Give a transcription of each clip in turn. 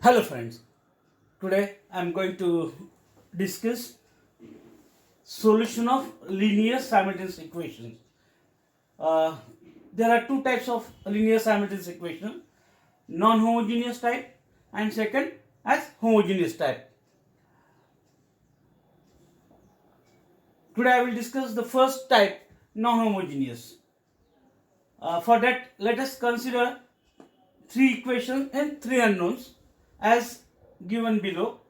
Hello friends, today I am going to discuss solution of linear simultaneous equations. Uh, there are two types of linear simultaneous equation, non-homogeneous type and second as homogeneous type. Today I will discuss the first type, non-homogeneous. For that let us consider three equations and three unknowns as given below.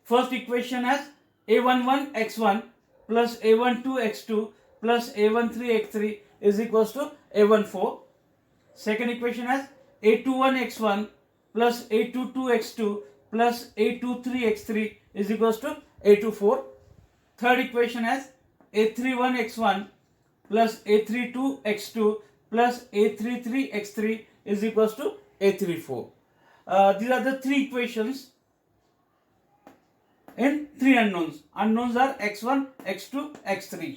First equation has a11x1 plus a12x2 plus a13x3 is equals to a14. Second equation has a21x1 plus a22x2 plus a23x3 is equals to a24. Third equation has a31x1 plus a32x2 plus a33x3 is equals to a34. These are the three equations in three unknowns. Unknowns are x1, x2, x3.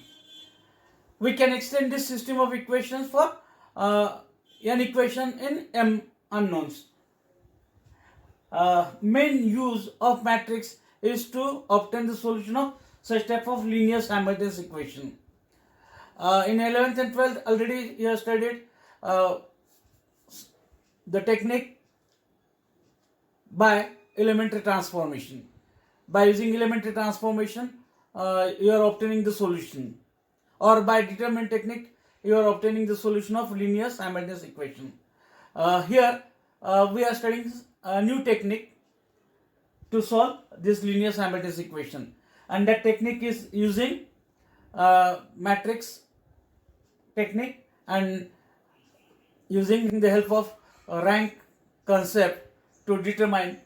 We can extend this system of equations for n equation in m unknowns. Main use of matrix is to obtain the solution of such type of linear simultaneous equation. In 11th and 12th already you have studied the technique by elementary transformation. By using elementary transformation, you are obtaining the solution, or by determinant technique, you are obtaining the solution of linear simultaneous equation. Here, we are studying a new technique to solve this linear simultaneous equation, and that technique is using matrix technique and using the help of rank concept to determine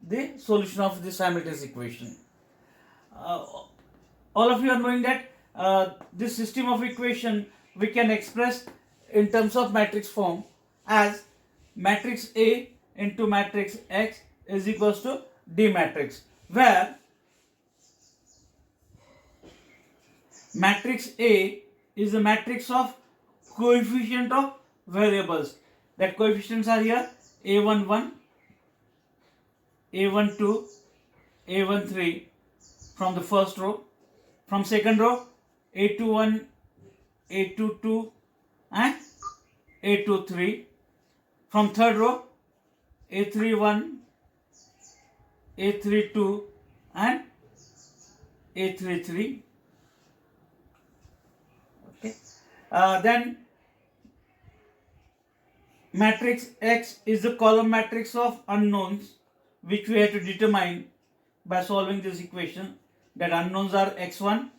the solution of the simultaneous equation. All of you are knowing that this system of equation we can express in terms of matrix form as matrix A into matrix X is equals to D matrix, where matrix A is a matrix of coefficient of variables. That coefficients are here A11, A12, A13 from the first row. From second row, A21, A22 and A23. From third row, A31, A32 and A33. Okay. Then matrix X is the column matrix of unknowns which we have to determine by solving this equation. That unknowns are x1,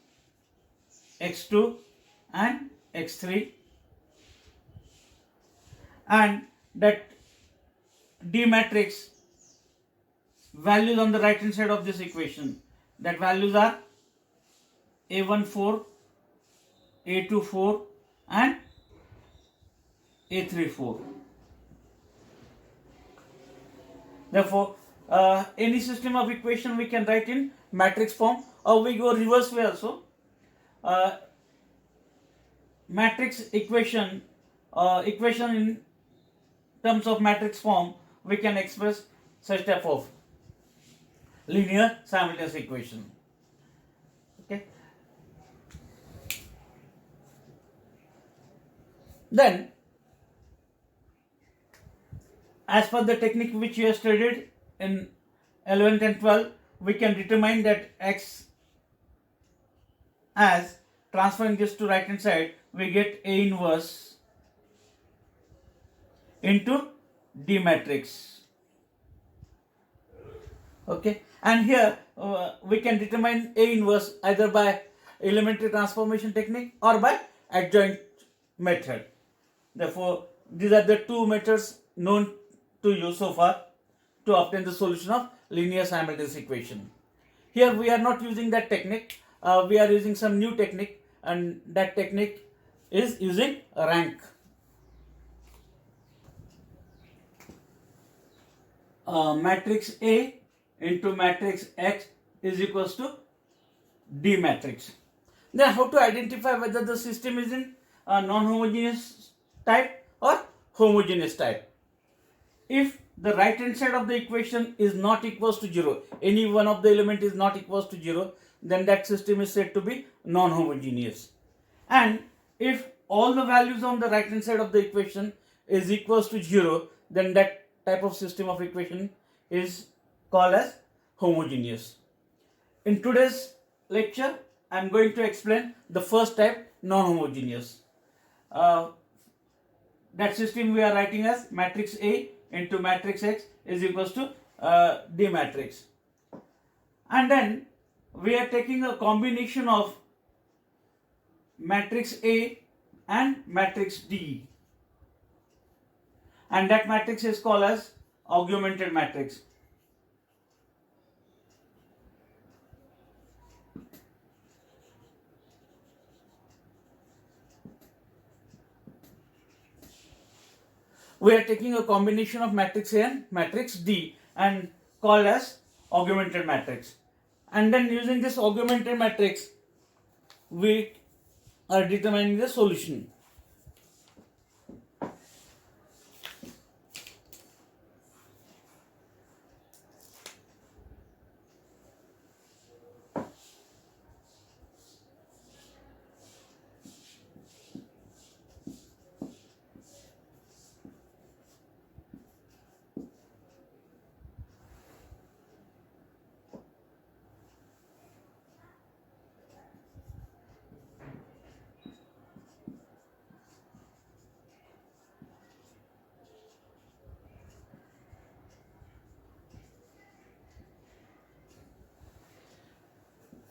x2 and x3, and that D matrix values on the right hand side of this equation, that values are a14, a24 and a34. Therefore, any system of equation we can write in matrix form, or we go reverse way also. Matrix equation in terms of matrix form, we can express such type of linear simultaneous equation. Okay. Then, as per the technique which we have studied in 11th and 12th, we can determine that X, as transferring this to right hand side, we get A inverse into D matrix. Okay, and here we can determine A inverse either by elementary transformation technique or by adjoint method. Therefore, these are the two methods known to you so far to obtain the solution of linear simultaneous equation. Here we are not using that technique, we are using some new technique, and that technique is using rank. Matrix A into matrix X is equals to D matrix. Then how to identify whether the system is in non-homogeneous type or homogeneous type? If the right hand side of the equation is not equals to 0, any one of the element is not equals to 0, then that system is said to be non-homogeneous. And if all the values on the right hand side of the equation is equals to 0, then that type of system of equation is called as homogeneous. In today's lecture, I am going to explain the first type, non-homogeneous. That system we are writing as matrix A into matrix X is equals to D matrix. And then we are taking a combination of matrix A and matrix D. And that matrix is called as augmented matrix. We are taking a combination of matrix A and matrix D and called as augmented matrix. And then using this augmented matrix, we are determining the solution.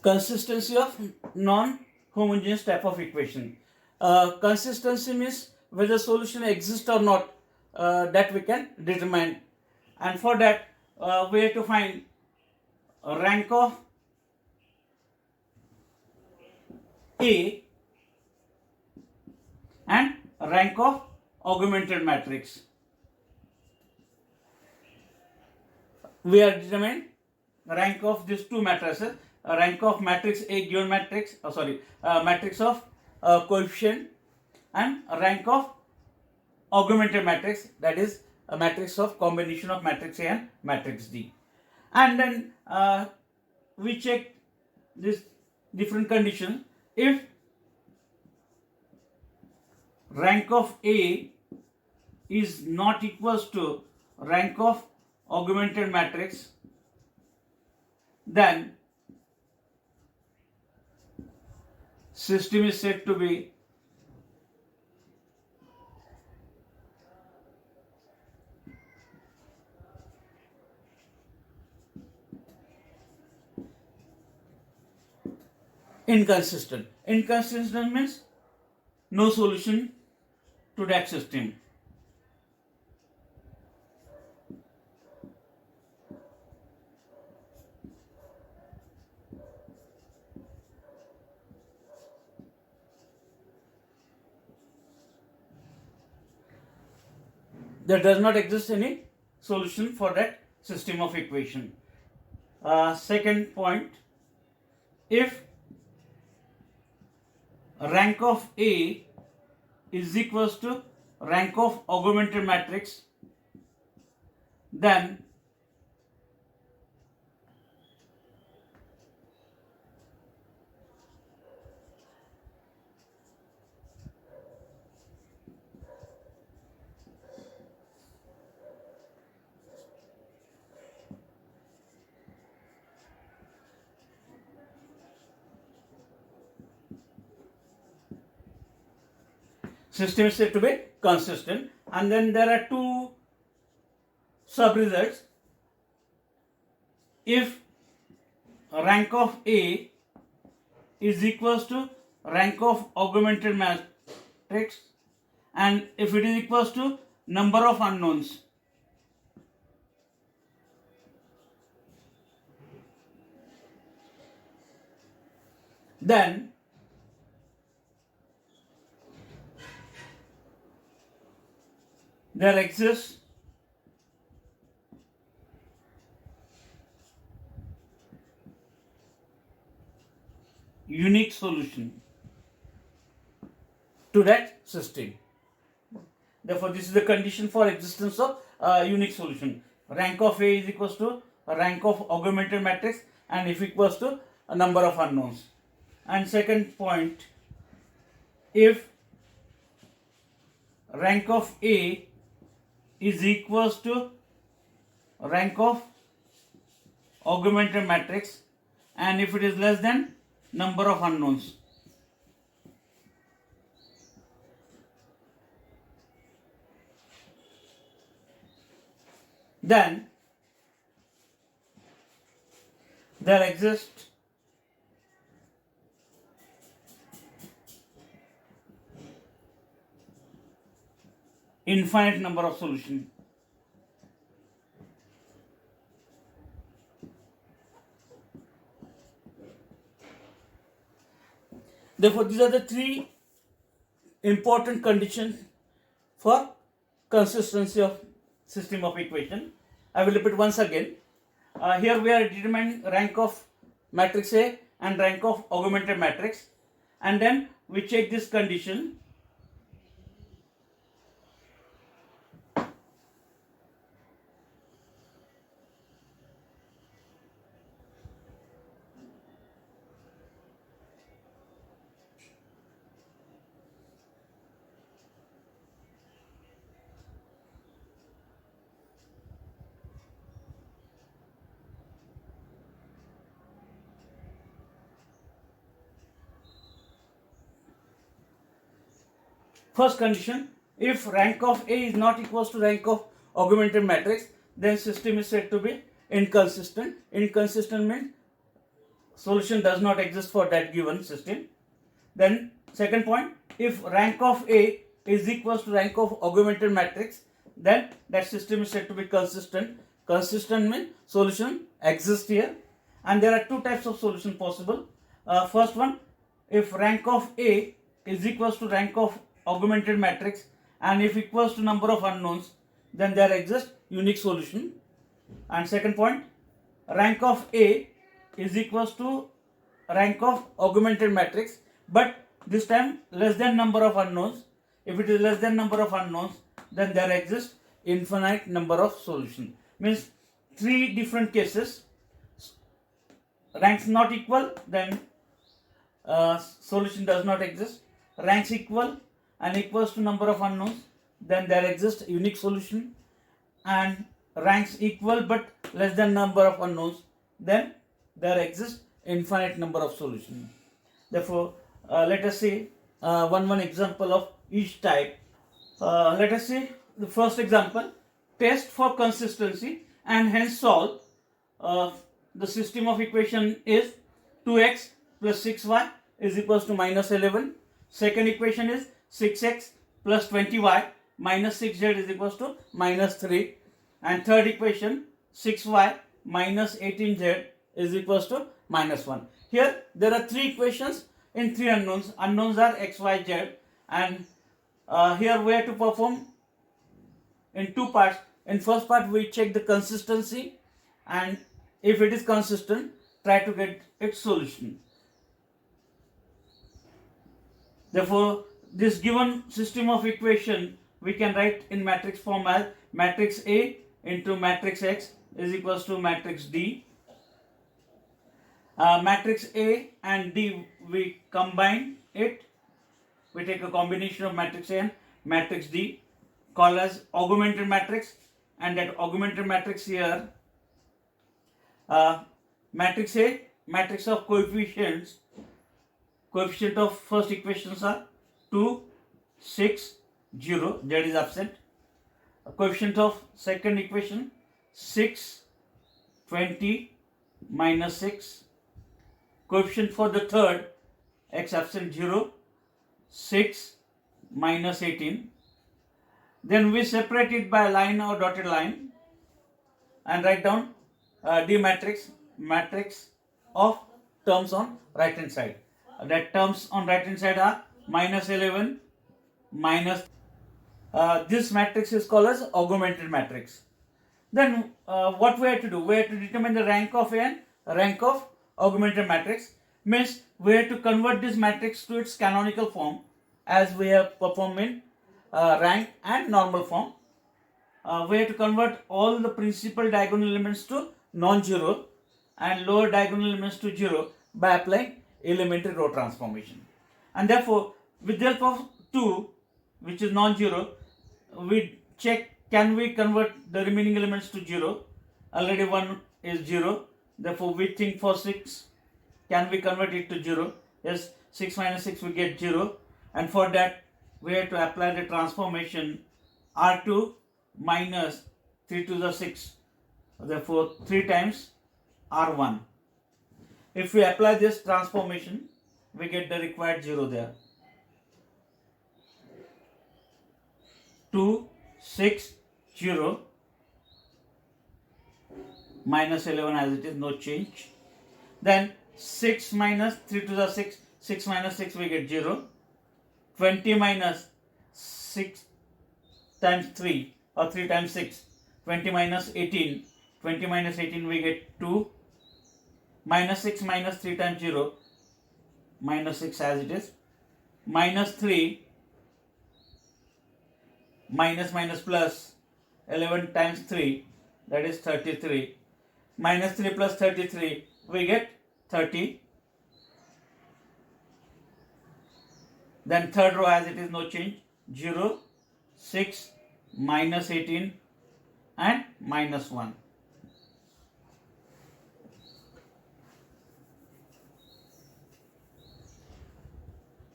Consistency of non-homogeneous type of equation. Consistency means whether solution exists or not, that we can determine. And for that, we have to find rank of A and rank of augmented matrix. We are determining rank of these two matrices. Rank of matrix A given matrix, matrix of coefficient, and rank of augmented matrix, that is a matrix of combination of matrix A and matrix D. And then we check this different conditions. If rank of A is not equals to rank of augmented matrix, then system is said to be inconsistent. Inconsistent means no solution to that system. There does not exist any solution for that system of equation. Second point, if rank of A is equals to rank of augmented matrix, then system is said to be consistent. And then there are two sub results. If rank of A is equals to rank of augmented matrix, and if it is equals to number of unknowns, then there exists unique solution to that system. Therefore, this is the condition for existence of unique solution. Rank of A is equals to rank of augmented matrix and if equals to a number of unknowns. And second point, if rank of A is equals to rank of augmented matrix and if it is less than number of unknowns. Then there exists infinite number of solutions. Therefore, these are the three important conditions for consistency of system of equation. I will repeat once again. Here we are determining rank of matrix A and rank of augmented matrix, and then we check this condition. First condition, if rank of A is not equals to rank of augmented matrix, then system is said to be inconsistent. Inconsistent means solution does not exist for that given system. Then second point, if rank of A is equals to rank of augmented matrix, then that system is said to be consistent. Consistent means solution exists here, and there are two types of solution possible. First one, if rank of A is equals to rank of augmented matrix and if equals to number of unknowns, then there exists unique solution. And second point, rank of A is equals to rank of augmented matrix, but this time less than number of unknowns. If it is less than number of unknowns, then there exists infinite number of solution. Means three different cases. Ranks not equal, then solution does not exist. Ranks equal and equals to number of unknowns, then there exists unique solution. And ranks equal but less than number of unknowns, then there exists infinite number of solutions. Therefore, let us see one example of each type. Let us see the first example. Test for consistency and hence solve. The system of equation is 2x plus 6y is equals to minus 11. Second equation is 6x plus 20y minus 6z is equals to minus 3. And third equation, 6y minus 18z is equals to minus 1. Here there are three equations in three unknowns. Unknowns are x, y, z, and here we have to perform in two parts. In first part we check the consistency, and if it is consistent, try to get its solution. Therefore, this given system of equation we can write in matrix form as matrix A into matrix X is equals to matrix D. Matrix A and D, we combine it. We take a combination of matrix A and matrix D called as augmented matrix, and that augmented matrix here, matrix A, matrix of coefficients. Coefficient of first equations are 2, 6, 0, z is absent. Coefficient of second equation 6, 20, minus 6. Coefficient for the third, x absent 0, 6, minus 18. Then we separate it by a line or dotted line and write down D matrix, matrix of terms on right hand side. That terms on right hand side are minus 11, minus. This matrix is called as augmented matrix. Then what we have to do? We have to determine the rank of A and rank of augmented matrix. Means we have to convert this matrix to its canonical form as we have performed in rank and normal form. We have to convert all the principal diagonal elements to non-zero and lower diagonal elements to 0 by applying elementary row transformation. And therefore, with the help of 2, which is non-zero, we check can we convert the remaining elements to 0. Already 1 is 0. Therefore, we think for 6, can we convert it to 0? Yes, 6 minus 6 we get 0. And for that, we have to apply the transformation R2 minus 3 to the 6. Therefore, 3 times R1. If we apply this transformation, we get the required 0 there. 2, 6, 0, minus 11 as it is, no change. Then 6 minus 3 to the 6, 6 minus 6 we get 0. 20 minus 6 times 3 or 3 times 6, 20 minus 18, 20 minus 18 we get 2. Minus 6 minus 3 times 0, minus 6 as it is. Minus 3, minus minus plus 11 times 3, that is 33. Minus 3 plus 33, we get 30. Then third row as it is, no change. 0, 6, minus 18 and minus 1.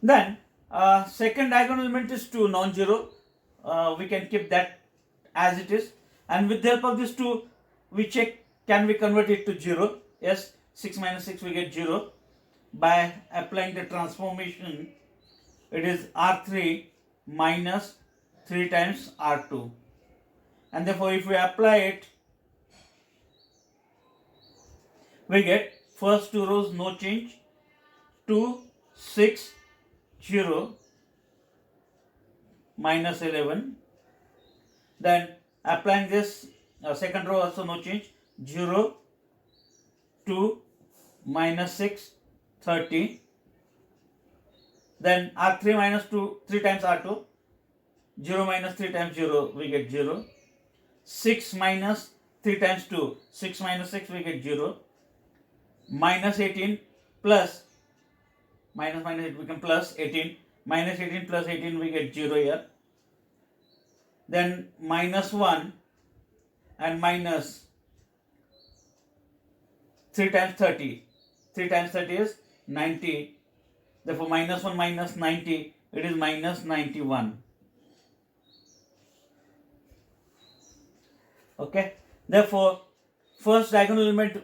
Then second diagonal element is 2, non-zero. We can keep that as it is. And with the help of this 2, we check can we convert it to 0. Yes, 6 minus 6 we get 0. By applying the transformation, it is R3 minus 3 times R2. And therefore, if we apply it, we get first 2 rows no change. 2, 6, 0, minus 11. Then applying this, second row also no change. 0, 2, minus 6, 30. Then R3 minus 2, 3 times R2. 0 minus 3 times 0, we get 0. 6 minus 3 times 2, 6 minus 6, we get 0. Minus 18 plus, minus minus it becomes plus 18. Minus 18 plus 18, we get 0 here. Then minus 1 and minus 3 times 30. 3 times 30 is 90. Therefore, minus 1 minus 90, it is minus 91. Okay. Therefore, first diagonal element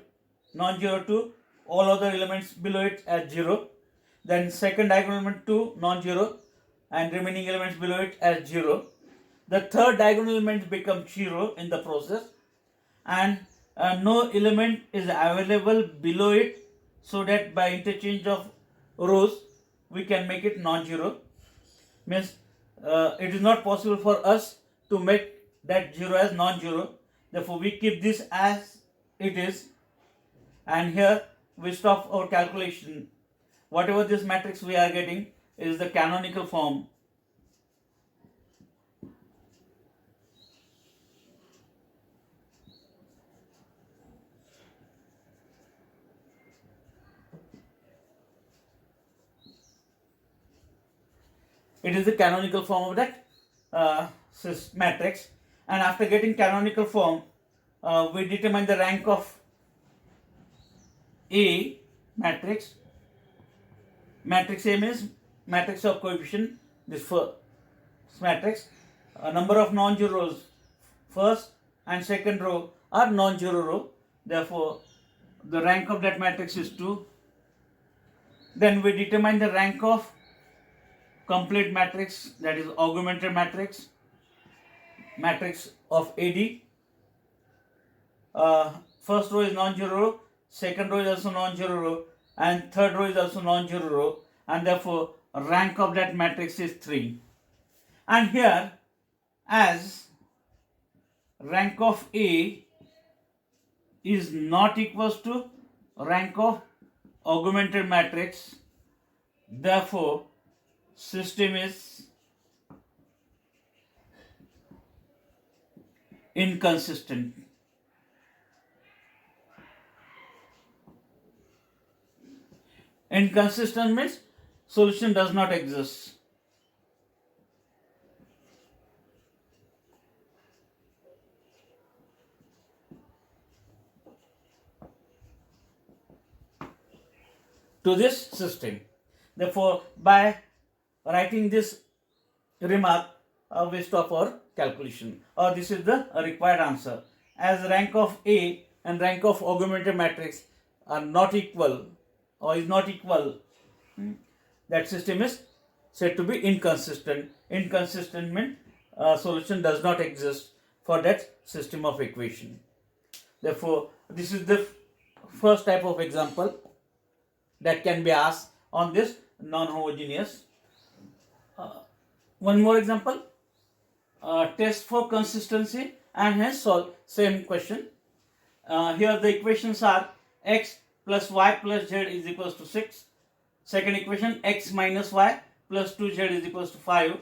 non-zero 2, all other elements below it as 0. Then second diagonal element 2, non-zero, and remaining elements below it as 0. The third diagonal element becomes 0 in the process, and no element is available below it, so that by interchange of rows we can make it non-zero. Means it is not possible for us to make that 0 as non-zero. Therefore, we keep this as it is, and here we stop our calculation. Whatever this matrix we are getting is the canonical form. It is the canonical form of that matrix. And after getting canonical form, we determine the rank of A matrix. Matrix A means matrix of coefficient. This first matrix, a number of non-zero rows, first and second row are non-zero row. Therefore, the rank of that matrix is 2. Then we determine the rank of complete matrix, that is augmented matrix, matrix of AD. First row is non-zero row, second row is also non-zero row, and third row is also non-zero row, and therefore rank of that matrix is 3. And here, as rank of A is not equals to rank of augmented matrix, therefore system is inconsistent. Inconsistent means solution does not exist. To this system. Therefore, by writing this remark, we stop our calculation, or this is the required answer. As rank of A and rank of augmented matrix are not equal or is not equal, that system is said to be inconsistent. Inconsistent means solution does not exist for that system of equation. Therefore, this is the first type of example that can be asked on this non-homogeneous. One more example, test for consistency and hence solve same question. Here the equations are x plus y plus z is equals to 6. Second equation, x minus y plus 2z is equals to 5.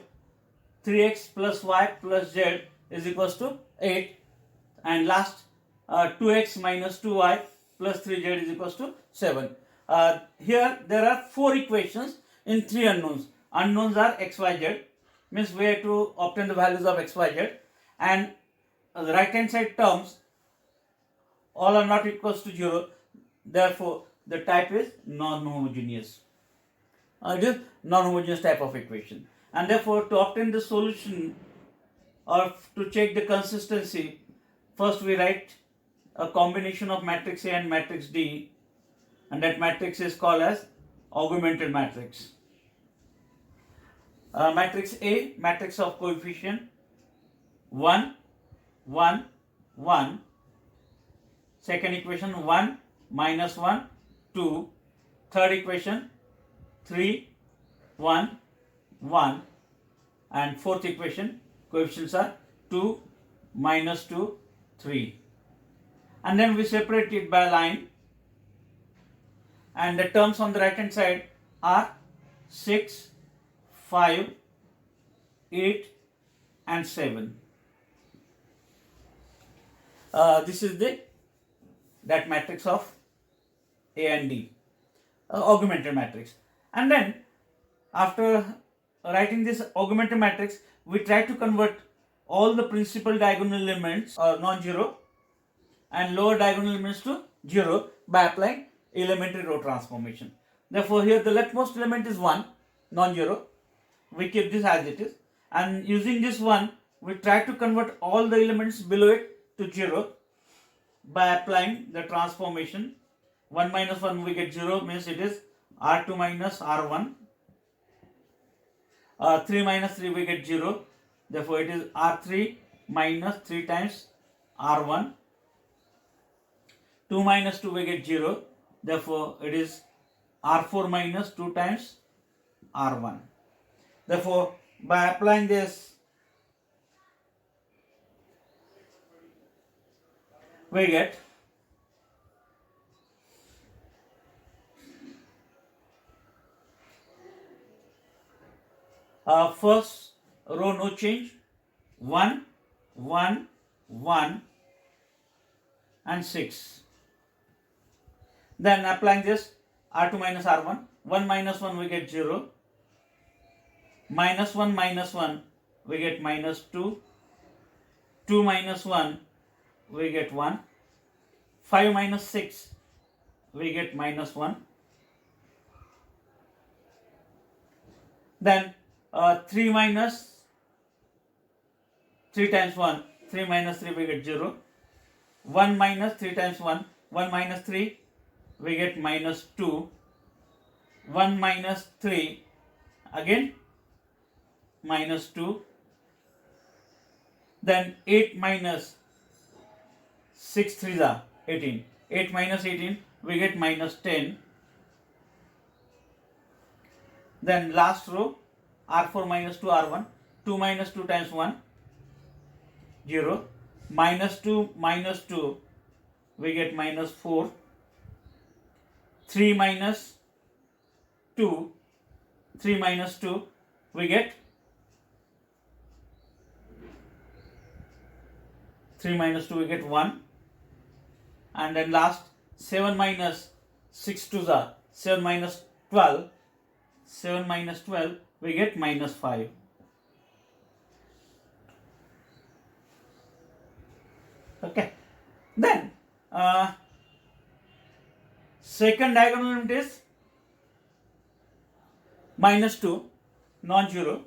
3x plus y plus z is equals to 8. And last, 2x minus 2y plus 3z is equals to 7. Here there are 4 equations in 3 unknowns. Unknowns are x, y, z. Means we have to obtain the values of x, y, z. And the right hand side terms all are not equals to 0. Therefore, the type is non-homogeneous. It is non-homogeneous type of equation. And therefore, to obtain the solution or to check the consistency, first we write a combination of matrix A and matrix D, and that matrix is called as augmented matrix. Matrix A, matrix of coefficient 1, 1, 1. Second equation 1, minus 1, 2. Third equation 3, 1, 1. And fourth equation, coefficients are 2, minus 2, 3. And then we separate it by a line. And the terms on the right hand side are 6, 5, 8 and 7. This is that matrix of A and D, augmented matrix. And then after writing this augmented matrix, we try to convert all the principal diagonal elements non-zero and lower diagonal elements to 0 by applying elementary row transformation. Therefore, here the leftmost element is 1, non-zero. We keep this as it is, and using this 1, we try to convert all the elements below it to 0 by applying the transformation. 1 minus 1 we get 0, means it is R2 minus R1. 3 minus 3 we get 0, therefore it is R3 minus 3 times R1. 2 minus 2 we get 0, therefore it is R4 minus 2 times R1. Therefore, by applying this, we get first row no change, 1, 1, 1 and 6. Then applying this R2 minus R1, 1 minus 1 we get 0, minus 1 we get minus 2, 2 minus 1 we get 1, 5 minus 6 we get minus 1. Then 3 minus 3 times 1, 3 minus 3 we get 0, 1 minus 3 times 1, 1 minus 3 we get minus 2, 1 minus 3 again minus 2, then 8 minus 6 3s are 18, 8 minus 18 we get minus 10. Then last row R4 minus 2 R1, 2 minus 2 times 1, 0, minus 2 we get minus 4, 3 minus 2 we get 3 minus 2 we get 1, and then last 7 minus 6 to the 7 minus 12, 7 minus 12 we get minus 5. Okay, then second diagonal element is minus 2, non-zero.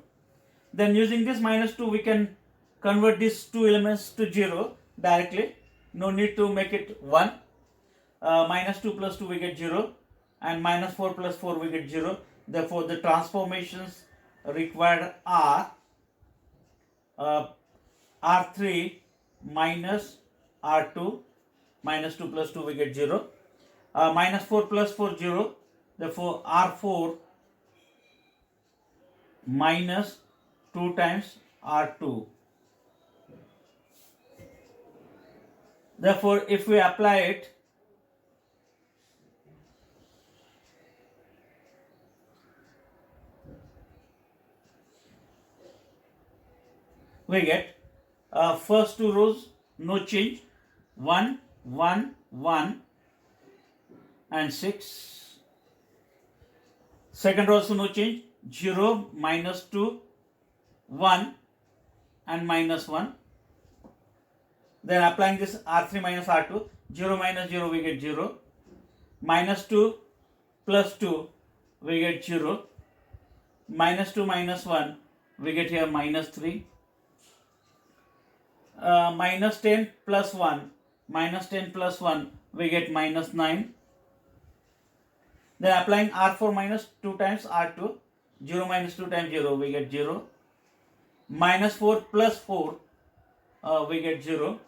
Then using this minus 2 we can convert these two elements to 0 directly, no need to make it 1. Minus 2 plus 2 we get 0, and minus 4 plus 4 we get 0. Therefore the transformations required are R3 minus R2, minus 2 plus 2 we get 0, minus 4 plus 4 0, therefore R4 minus 2 times R2. Therefore if we apply it, we get first two rows no change, 1 1 1 and 6. Second row also no change, 0 minus 2 1 and minus 1. Then applying this R3 minus R2, 0 minus 0 we get 0, minus 2 plus 2 we get 0, minus 2 minus 1 we get here minus 3, minus 10 plus 1, minus 10 plus 1 we get minus 9. Then applying R4 minus 2 times R2, 0 minus 2 times 0 we get 0, minus 4 plus 4 we get 0,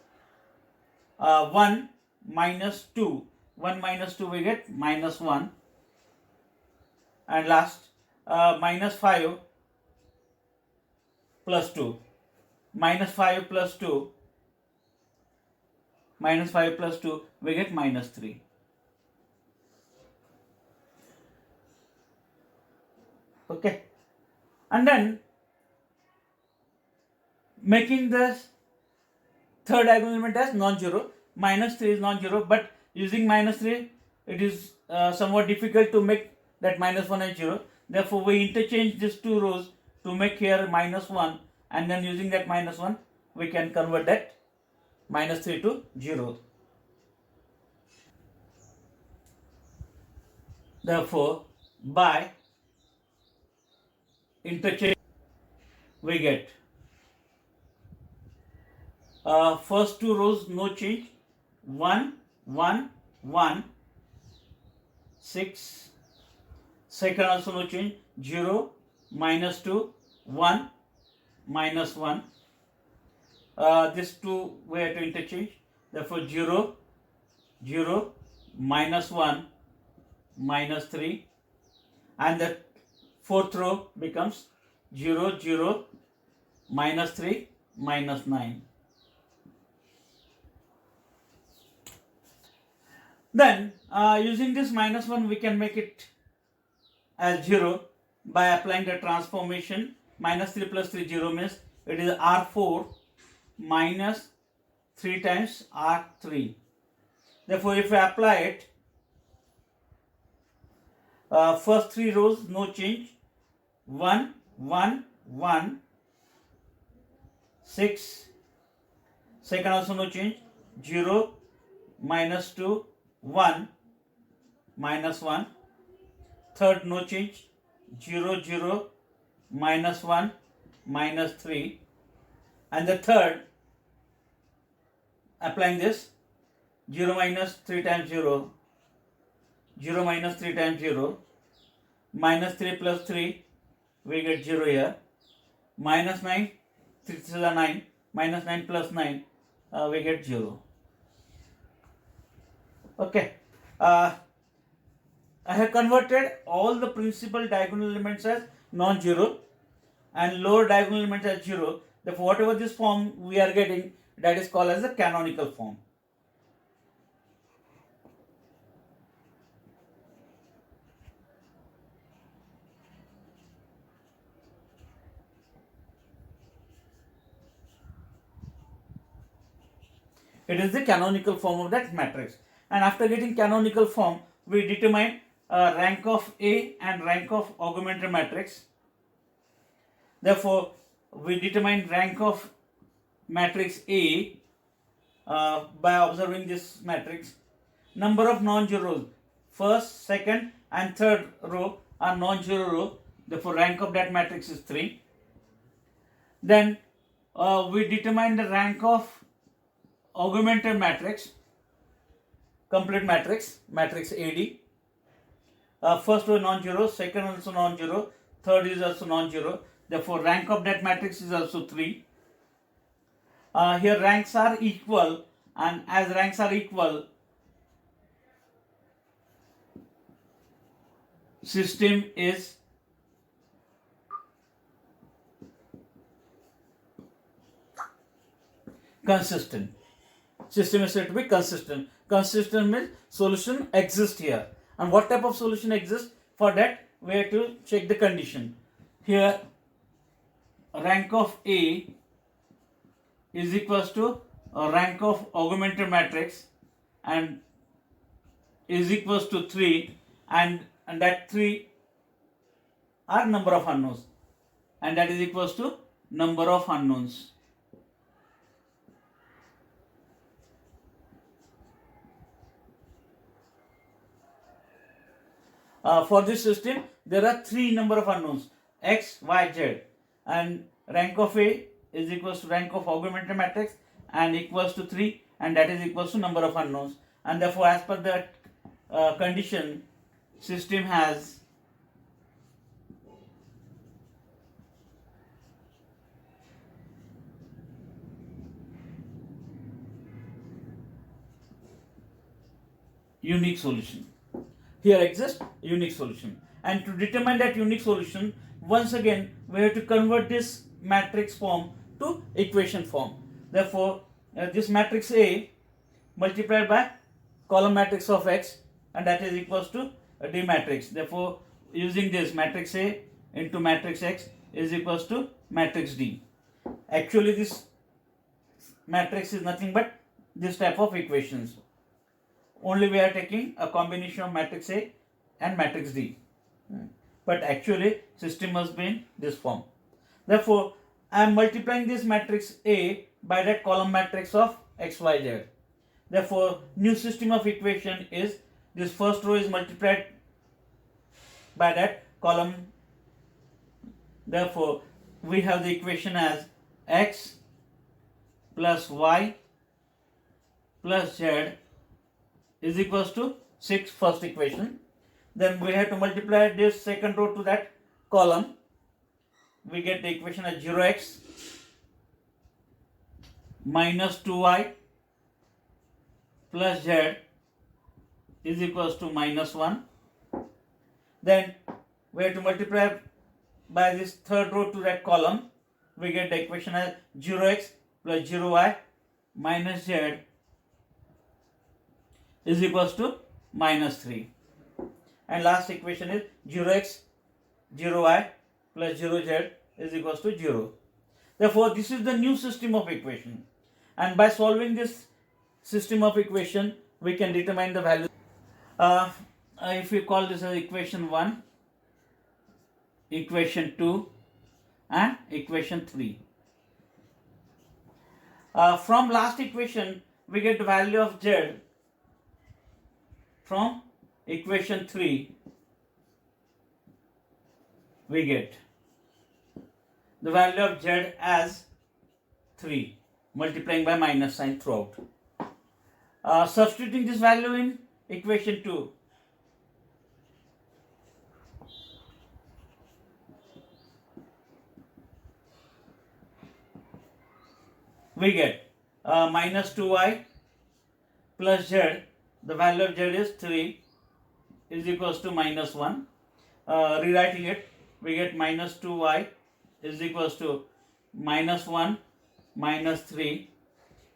1 minus 2, 1 minus 2 we get minus 1, and last minus 5 plus 2, minus 5 plus 2, minus 5 plus 2 we get minus 3. Okay, and then making this third diagonal element as non-zero, minus 3 is non-zero, but using minus 3 it is somewhat difficult to make that minus 1 and 0. Therefore we interchange these two rows to make here minus 1, and then using that minus 1 we can convert that minus 3 to 0. Therefore by interchange we get first two rows no change, 1 1 1 6. Second also no change, 0 minus 2 1 minus 1. These two we have to interchange, therefore 0 0 minus 1 minus 3, and the fourth row becomes 0 0 minus 3 minus 9. Then using this minus 1 we can make it as 0 by applying the transformation. Minus 3 plus 3 0 means it is R4 minus 3 times R3. Therefore if we apply it, first three rows no change, 1 1 1 6. Second also no change, 0 minus 2 1 minus 1. Third no change, 0 0 minus 1 minus 3, and the third applying this 0 minus 3 times 0, 0 minus 3 times 0, minus 3 plus 3 we get 0 here, minus 9, 3 is 9, minus 9 plus 9 we get 0. Okay, I have converted all the principal diagonal elements as non-zero and lower diagonal elements as 0. Therefore whatever this form we are getting, that is called as the canonical form. It is the canonical form of that matrix. And after getting canonical form, we determine rank of A and rank of augmented matrix. Therefore, we determine rank of matrix A by observing this matrix. Number of non-zero, first, second and third row are non-zero row. Therefore, rank of that matrix is 3. Then we determine the rank of augmented matrix, complete matrix, matrix AD. First row non-zero, second also non-zero, third is also non-zero. Therefore, rank of that matrix is also 3. Here ranks are equal, and as ranks are equal, system is consistent. System is said to be consistent. Consistent means solution exists here. And what type of solution exists? For that, we have to check the condition. Here, rank of A is equals to rank of augmented matrix and is equals to 3, and that 3 are number of unknowns, and that is equals to number of unknowns. For this system, there are 3 number of unknowns, x, y, z, and rank of A is equals to rank of augmented matrix and equals to 3, and that is equals to number of unknowns. And therefore, as per that condition, system has unique solution. Here exists unique solution, and to determine that unique solution, once again we have to convert this matrix form to equation form. Therefore, this matrix A multiplied by column matrix of X, and that is equals to a D matrix. Therefore, using this, matrix A into matrix X is equals to matrix D. Actually, this matrix is nothing but this type of equations. Only we are taking a combination of matrix A and matrix D. But actually, system must be in this form. Therefore, I am multiplying this matrix A by that column matrix of X, Y, Z. Therefore, new system of equation is this first row is multiplied by that column. Therefore, we have the equation as X plus Y plus Z is equals to 6, first equation. Then we have to multiply this second row to that column. We get the equation as 0x minus 2y plus z is equals to minus 1. Then we have to multiply by this third row to that column. We get the equation as 0x plus 0y minus z is equals to minus 3. And last equation is 0x 0y plus 0z is equals to 0. Therefore, this is the new system of equation. And by solving this system of equation, we can determine the value. If we call this as equation 1, equation 2 and equation 3. From last equation, we get the value of z. From equation 3, we get the value of z as 3, multiplying by minus sign throughout. Substituting this value in equation 2, we get minus 2y plus z. The value of z is 3 is equals to minus 1. Rewriting it, we get minus 2y is equals to minus 1 minus 3.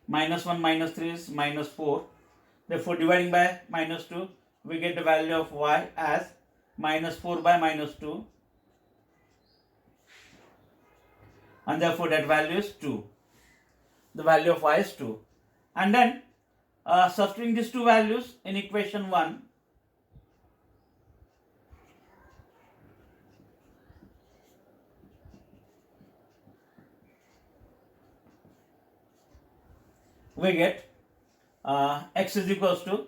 Minus 1 minus 3 is minus 4. Therefore, dividing by minus 2, we get the value of y as minus 4 by minus 2. And therefore, that value is 2. The value of y is 2. And then Substituting these two values in equation 1, we get x is equals to,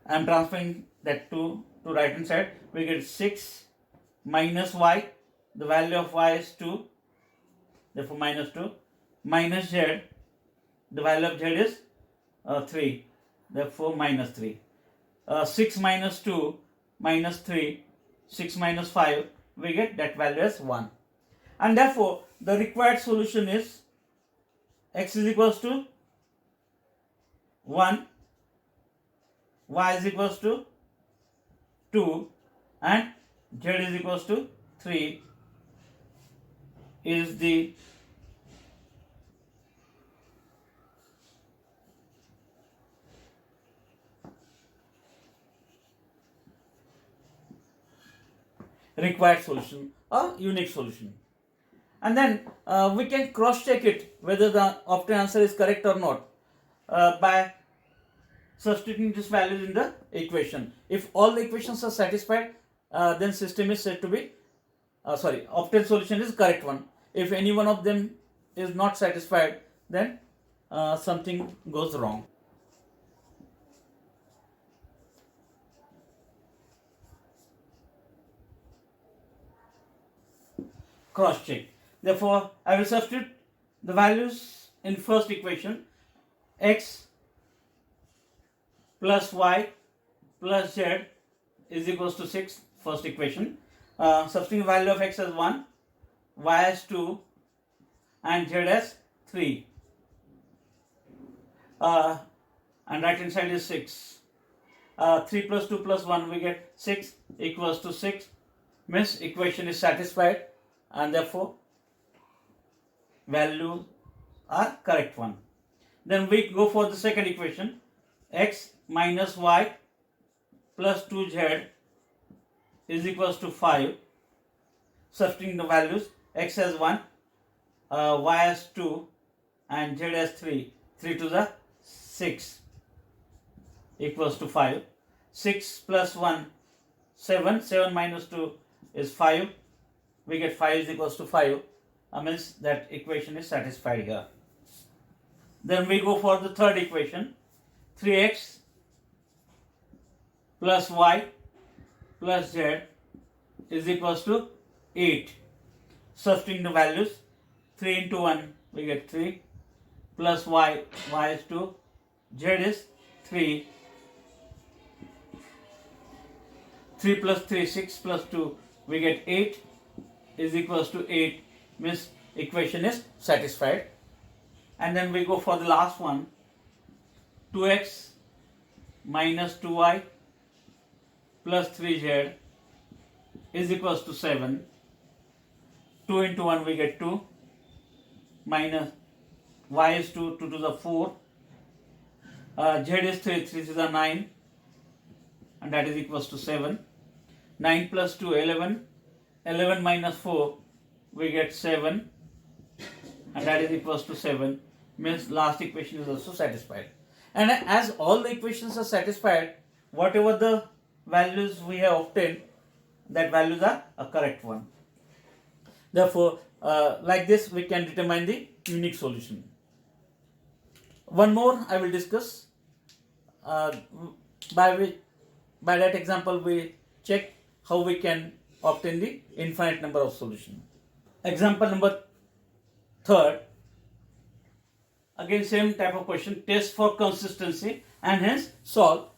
I am transferring that to right hand side, we get 6 minus y, the value of y is 2, therefore minus 2, minus z, the value of z is 3, therefore minus 3. 6 minus 2 minus 3, 6 minus 5, we get that value as 1. And therefore the required solution is x is equals to 1, y is equals to 2, and z is equals to 3 is the required solution or unique solution. And then we can cross check it whether the obtained answer is correct or not by substituting these values in the equation. If all the equations are satisfied, then system is said to be obtained solution is correct one. If any one of them is not satisfied, then something goes wrong. Cross check. Therefore, I will substitute the values in first equation. X plus y plus z is equals to 6, first equation. Substituting value of x as 1, y as 2, and z as 3. And right hand side is 6. 3 plus 2 plus 1, we get 6 equals to 6. Means equation is satisfied, and therefore values are correct one. Then we go for the second equation. X minus y plus 2z is equals to 5. Substituting the values, x as 1, y as 2, and z as 3. 3 to the 6 equals to 5. 6 plus 1, 7. 7 minus 2 is 5. We get 5 is equals to 5. Means that equation is satisfied here. Then we go for the third equation. 3x plus y plus z is equals to 8. Substituting the values, 3 into 1 we get 3, plus y is 2, z is 3, 3 plus 3, 6 plus 2 we get 8 is equals to 8. Means equation is satisfied. And then we go for the last one. 2x minus 2y plus 3z is equals to 7. 2 into 1 we get 2, minus y is 2, 2 to the 4, z is 3, 3 to the 9, and that is equals to 7. 9 plus 2, 11, 11 minus 4 we get 7, and that is equals to 7. Means last equation is also satisfied. And as all the equations are satisfied, whatever the values we have obtained, that values are a correct one. Therefore, like this we can determine the unique solution. One more I will discuss. By that example we check how we can obtain the infinite number of solutions. Example number 3rd. Again same type of question, test for consistency and hence solve.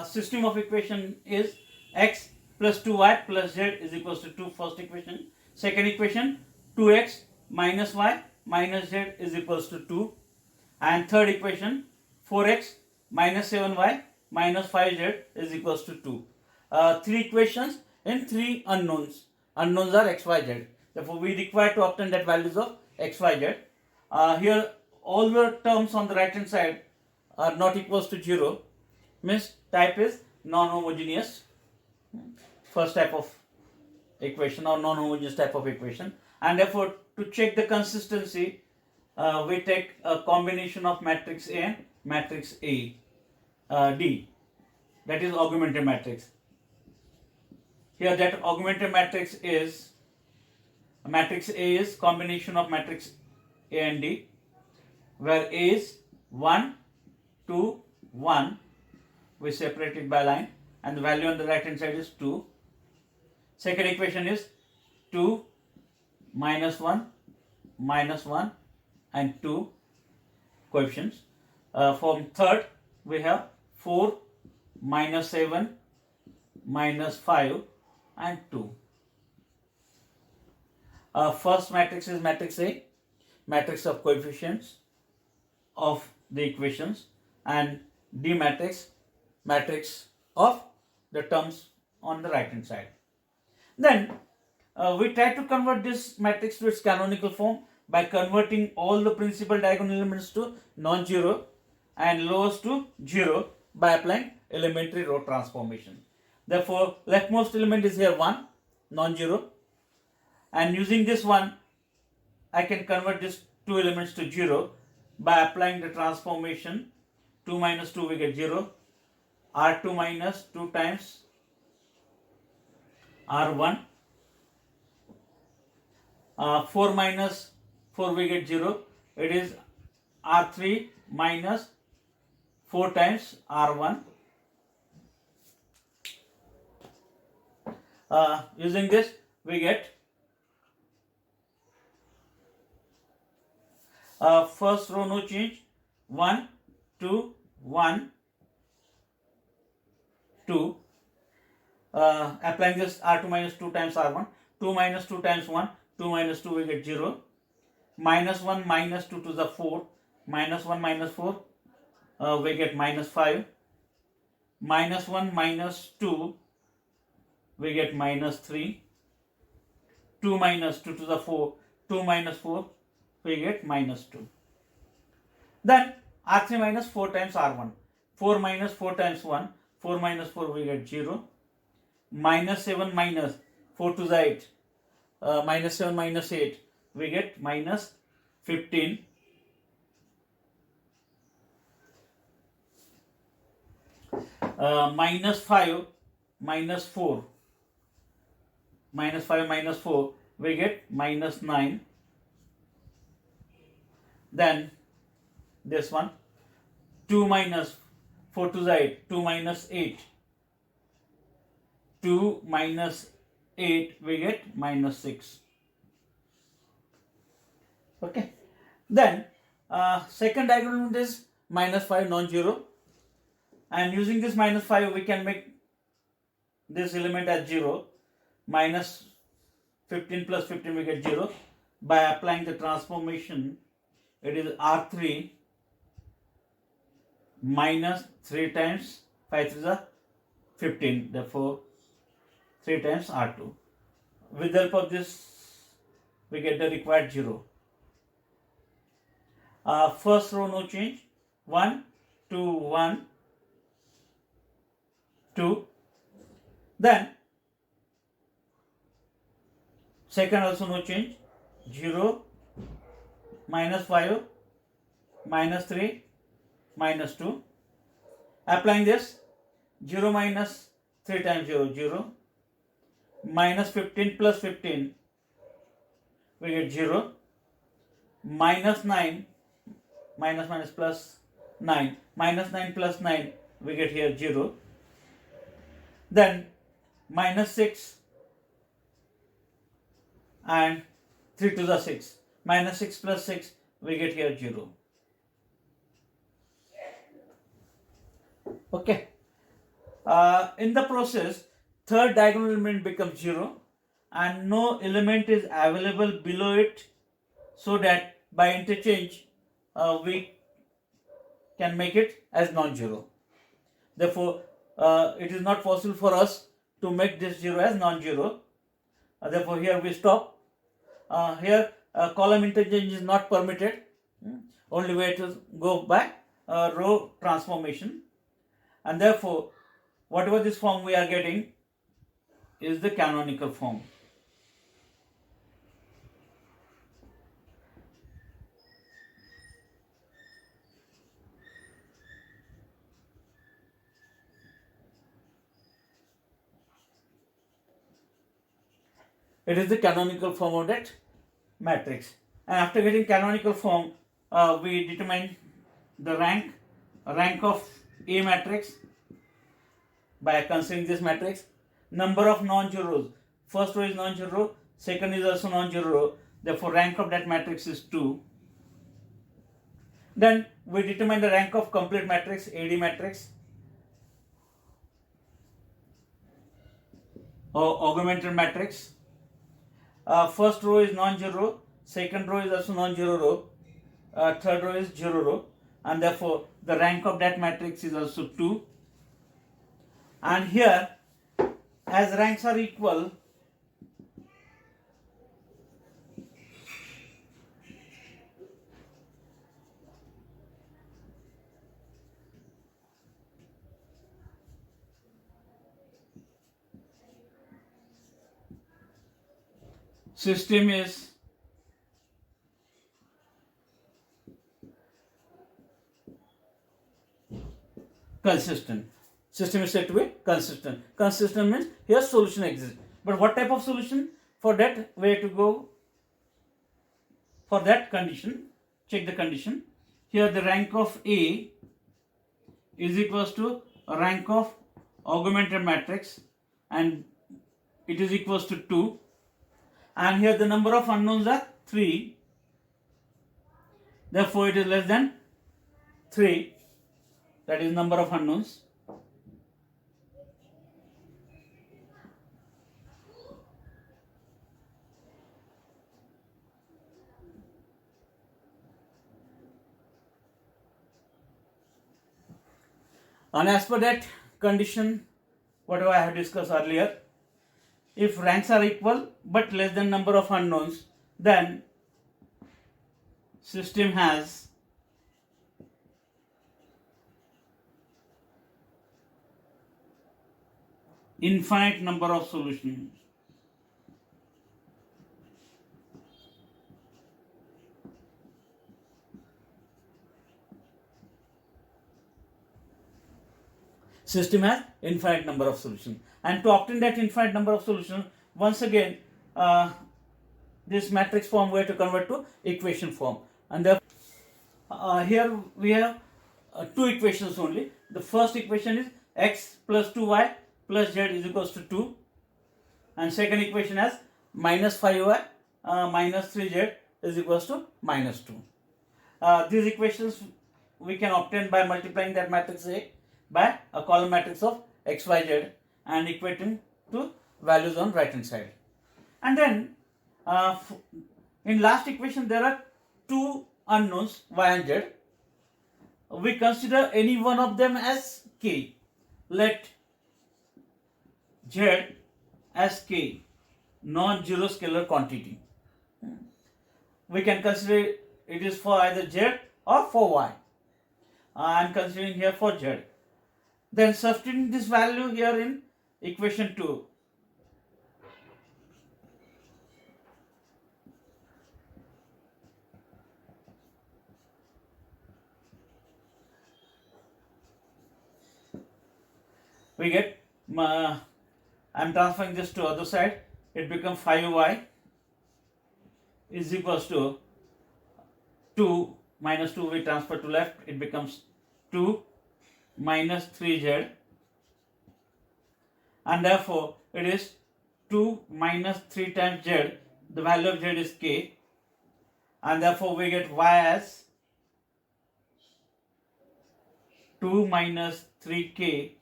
System of equation is x plus 2y plus z is equals to 2, first equation. Second equation, 2x minus y minus z is equals to 2. And third equation, 4x minus 7y minus 5z is equals to 2. Three equations in three unknowns. Unknowns are x, y, z. Therefore, we require to obtain that values of x, y, z. Here, all the terms on the right hand side are not equals to 0. Means type is non-homogeneous. First type of equation or non-homogeneous type of equation. And therefore, to check the consistency, we take a combination of matrix A and matrix D, that is augmented matrix. Here that augmented matrix is, matrix A is combination of matrix A and D, where A is 1, 2, 1, we separate it by line, and the value on the right hand side is 2. Second equation is 2 minus 1 and 2 coefficients. From third we have 4 minus 7 minus 5 and 2. First matrix is matrix A, matrix of coefficients of the equations, and D matrix, matrix of the terms on the right hand side. Then we try to convert this matrix to its canonical form by converting all the principal diagonal elements to non-zero and lowest to 0 by applying elementary row transformation. Therefore, leftmost element is here 1, non-zero, and using this one I can convert these two elements to 0 by applying the transformation. 2 minus 2 we get 0, R2 minus 2 times R1, 4 minus 4 we get 0, it is R3 minus 4 times R1. Using this we get first row no change, 1, 2, 1, 2. Applying this R2 minus 2 times R1, 2 minus 2 times 1, 2 minus 2 we get 0, minus 1 minus 2 to the 4, minus 1 minus 4 we get minus 5, minus 1 minus 2 we get minus 3, 2 minus 2 to the 4, 2 minus 4 we get minus 2. Then R3 minus 4 times R1, 4 minus 4 times 1, 4 minus 4 we get 0, minus 7 minus 4 to the 8, minus 7 minus 8 we get minus 15, minus 5 minus 4, minus 5 minus 4 we get minus 9. Then this one, 2 minus 4 to the 8, 2 minus 8, 2 minus 8 we get minus 6. Okay. Then second diagonal element is minus 5 non-zero, and using this minus 5 we can make this element as 0. Minus 15 plus 15 we get 0. By applying the transformation, it is R3 minus 3 times 5 to the 15, therefore 3 times R2. With the help of this we get the required 0. First row no change, 1, 2, 1, 2. Then second also no change, 0, minus 5, minus 3, minus 2. Applying this, 0 minus 3 times 0, 0. Minus 15 plus 15, we get 0. Minus 9, minus plus 9. Minus 9 plus 9, we get here 0. Then minus 6 and 3 to the 6. Minus 6 plus 6, we get here 0. Okay. In the process, third diagonal element becomes 0 and no element is available below it, so that by interchange we can make it as non-zero. Therefore, it is not possible for us to make this 0 as non-zero. Therefore, here we stop. Here column interchange is not permitted. Only way to go by row transformation, and therefore whatever this form we are getting is the canonical form. It is the canonical form of that matrix. And after getting canonical form, we determine the rank of A matrix by considering this matrix. Number of non-zero rows. First row is non-zero row, second is also non-zero row. Therefore, rank of that matrix is 2. Then we determine the rank of complete matrix, AD matrix, or augmented matrix. First row is non-zero row, second row is also non-zero row, third row is zero row, and therefore the rank of that matrix is also 2. And here, as ranks are equal, system is consistent. System is said to be consistent. Consistent means here solution exists. But what type of solution? For that, we have to go for that condition. Check the condition. Here the rank of A is equals to rank of augmented matrix, and it is equals to 2. And here the number of unknowns are 3. Therefore, it is less than 3. That is number of unknowns. And as per that condition, whatever I have discussed earlier, if ranks are equal but less than number of unknowns, then system has infinite number of solutions. System has infinite number of solutions. And to obtain that infinite number of solutions, once again, this matrix form we have to convert to equation form. And here we have two equations only. The first equation is x plus 2y plus z is equals to 2. And second equation has minus 5y minus 3z is equals to minus 2. These equations we can obtain by multiplying that matrix A by a column matrix of x, y, z and equating to values on right hand side. And then in last equation there are two unknowns y and z. We consider any one of them as k. Let z as k, non-zero scalar quantity. We can consider it is for either z or for y. I am considering here for z. Then substituting this value here in equation 2. We get, I am transferring this to other side, it becomes 5y is equals to 2 minus 2 we transfer to left, it becomes 2 minus 3z, and therefore it is 2 minus 3 times z, the value of z is k, and therefore we get y as 2 minus 3k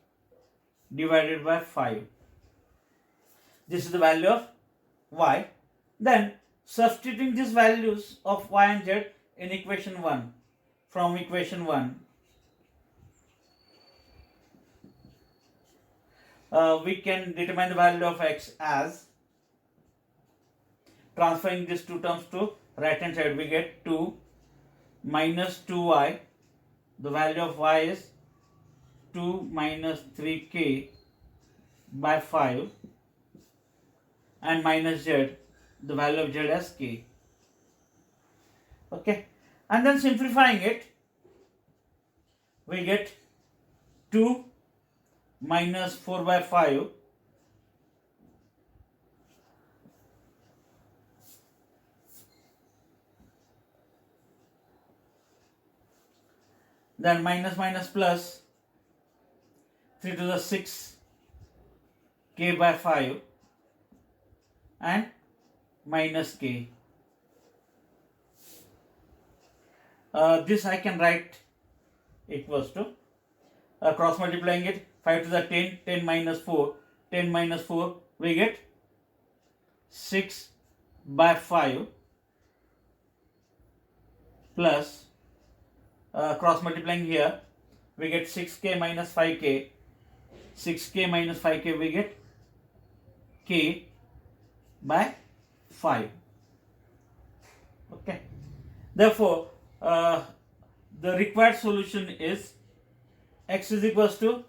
divided by 5. This is the value of y. Then substituting these values of y and z in equation 1, from equation 1, we can determine the value of x as, transferring these two terms to right hand side, we get 2 minus 2y, the value of y is 2 minus 3k by 5, and minus z, the value of z as k. Okay, and then simplifying it, we get 2 minus 4 by 5 then minus minus plus 3 to the 6 k by 5 and minus k. This I can write equals to cross multiplying it 5 to the 10, 10 minus 4, 10 minus 4 we get 6 by 5 plus cross multiplying here we get 6k minus 5k, 6k minus 5k we get k by 5. Okay, therefore the required solution is x is equals to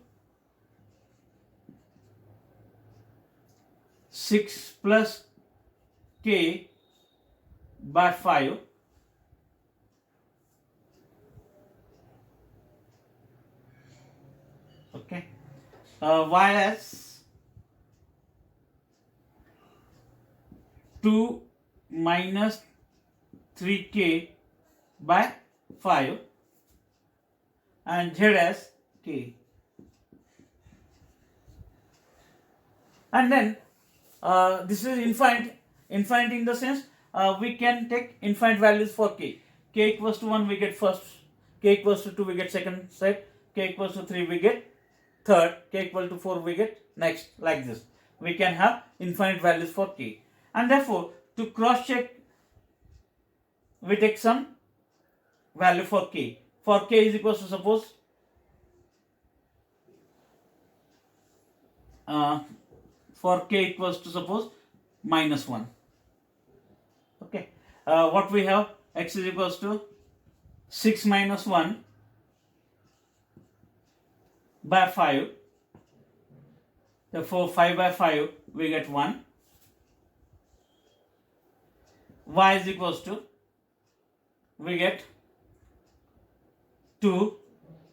6 plus k by 5 okay, whereas 2 minus 3k by 5 and z as k. And then this is infinite in the sense we can take infinite values for k. K equals to 1 we get first, k equals to 2 we get second set, k equals to 3 we get third, k equal to 4 we get next, like this. We can have infinite values for k, and therefore to cross check we take some value for k. For k is equals to suppose for k equals to suppose minus 1. Okay, what we have, x is equals to 6 minus 1 by 5, therefore 5 by 5 we get 1. Y is equals to we get 2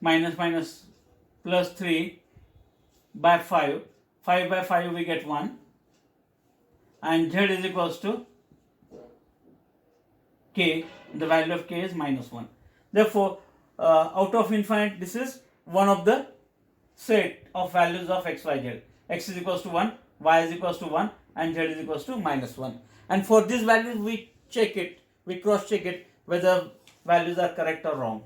minus minus plus 3 by 5, 5 by 5 we get 1, and z is equals to k, the value of k is minus 1. Therefore out of infinite this is one of the set of values of x, y, z. X is equals to 1, y is equals to 1 and z is equals to minus 1. And for these values we check it, we cross check it whether values are correct or wrong.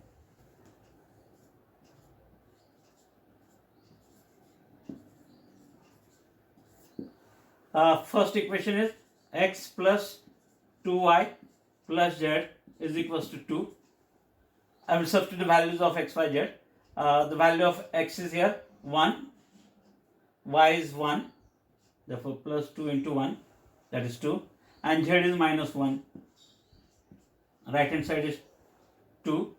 First equation is x plus 2y plus z is equals to 2. I will substitute the values of x, y, z. The value of x is here 1, y is 1, therefore plus 2 into 1, that is 2, and z is minus 1. Right hand side is 2.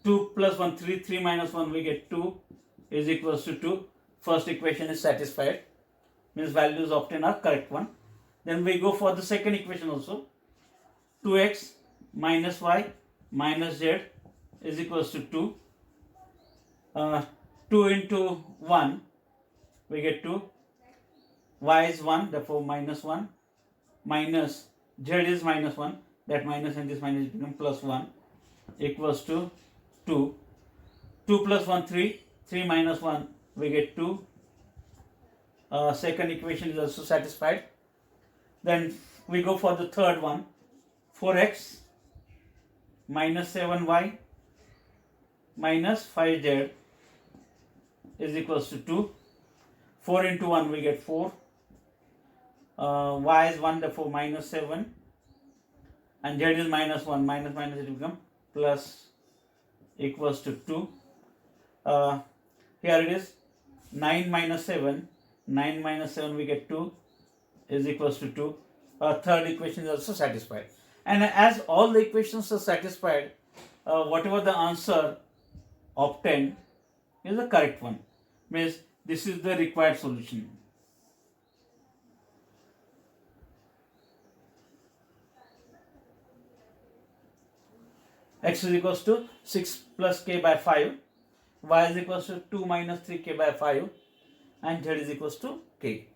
2 plus 1, 3, 3 minus 1 we get 2 is equals to 2. First equation is satisfied, means values obtained are correct one. Then we go for the second equation also. 2x minus y minus z is equals to 2. 2 into 1 we get 2. Y is 1, therefore minus 1, minus z is minus 1, that minus and this minus become plus 1 equals to 2. 2 plus 1, 3, 3 minus 1 we get 2. Second equation is also satisfied. Then we go for the third one. 4x minus 7y minus 5z is equals to 2. 4 into 1 we get 4. Y is 1, therefore minus 7, and z is minus 1, minus minus it will become plus equals to 2. Here it is 9 minus 7, 9 minus 7 we get 2 is equals to 2. Third equation is also satisfied. And as all the equations are satisfied, whatever the answer obtained is the correct one. Means this is the required solution. X is equals to 6 plus k by 5, y is equals to 2 minus 3k by 5, and z is equals to k.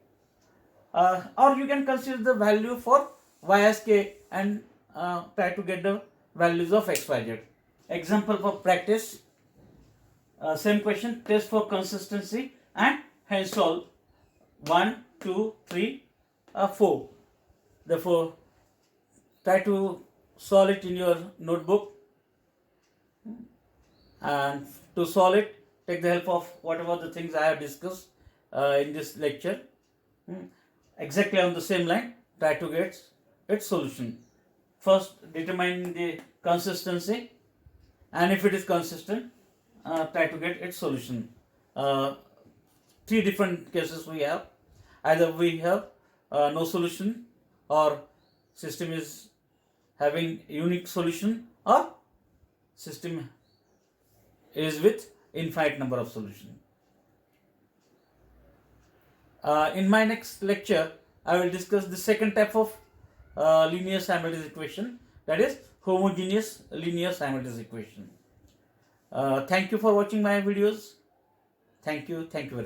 Or you can consider the value for y as k and try to get the values of x, y, z. Example for practice. Same question, test for consistency and hence solve 1, 2, 3, 4. Therefore, try to solve it in your notebook, and to solve it, take the help of whatever the things I have discussed in this lecture. Exactly on the same line, try to get its solution. First, determine the consistency, and if it is consistent, try to get its solution. Three different cases we have. Either we have no solution, or system is having unique solution, or system is with infinite number of solutions. In my next lecture, I will discuss the second type of linear simultaneous equation, that is homogeneous linear simultaneous equation. Thank you for watching my videos. Thank you. Thank you very much.